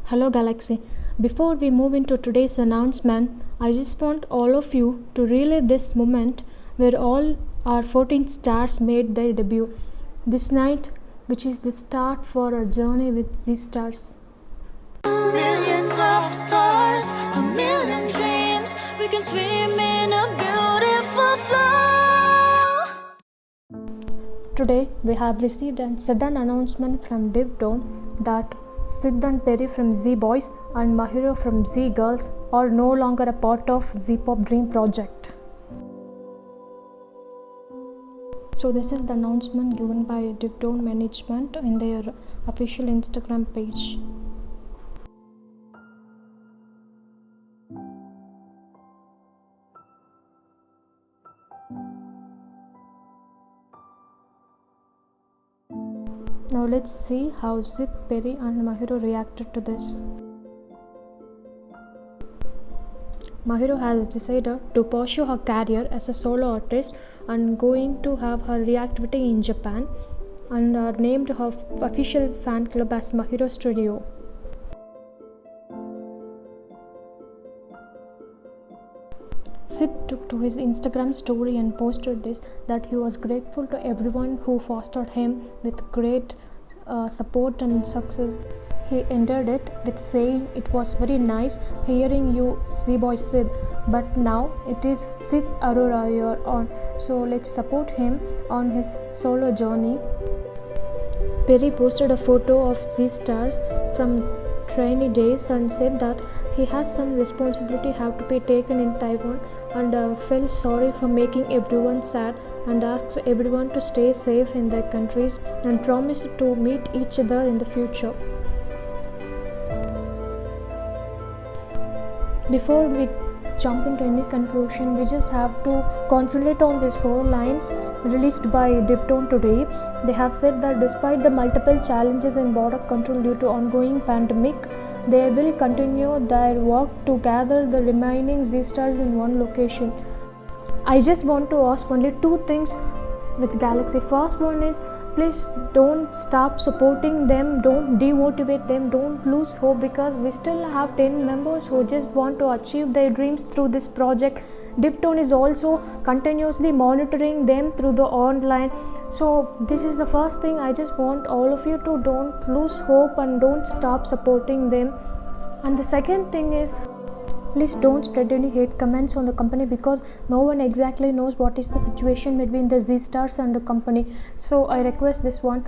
Hello Galaxy. Before we move into today's announcement, I just want all of you to relive this moment where all our 14 stars made their debut. This night, which is the start for our journey with these stars. Millions of stars, a million dreams. We can swim in a beautiful flow. Today, we have received a sudden announcement from DivTone that Sid and Perry from Z Boys and Mahiro from Z Girls are no longer a part of Z Pop Dream project. So this is the announcement given by DivTone management in their official Instagram page. Now let's see how Sid, Perry and Mahiro reacted to this. Mahiro has decided to pursue her career as a solo artist and going to have her reactivity in Japan and named her official fan club as Mahiro Studio. Sid took to his Instagram story and posted this that he was grateful to everyone who fostered him with great support and success. He ended it with saying, "It was very nice hearing you, Z-Boy Sid, but now it is Sid Arora you're on, so let's support him on his solo journey." Perry posted a photo of Z-Stars from trainee days and said that he has some responsibility have to be taken in Taiwan and felt sorry for making everyone sad and asks everyone to stay safe in their countries and promised to meet each other in the future. Before we jump into any conclusion, we just have to concentrate on these 4 lines released by DivTone today. They have said that despite the multiple challenges in border control due to ongoing pandemic, they will continue their work to gather the remaining Z-Stars in one location. I just want to ask only 2 things with Galaxy. First one is, please don't stop supporting them, don't demotivate them, don't lose hope, because we still have 10 members who just want to achieve their dreams through this project. DivTone is also continuously monitoring them through the online. So this is the first thing. I just want all of you to don't lose hope and don't stop supporting them. And the second thing is, please don't spread any hate comments on the company, because no one exactly knows what is the situation between the Z-Stars and the company. So I request this one.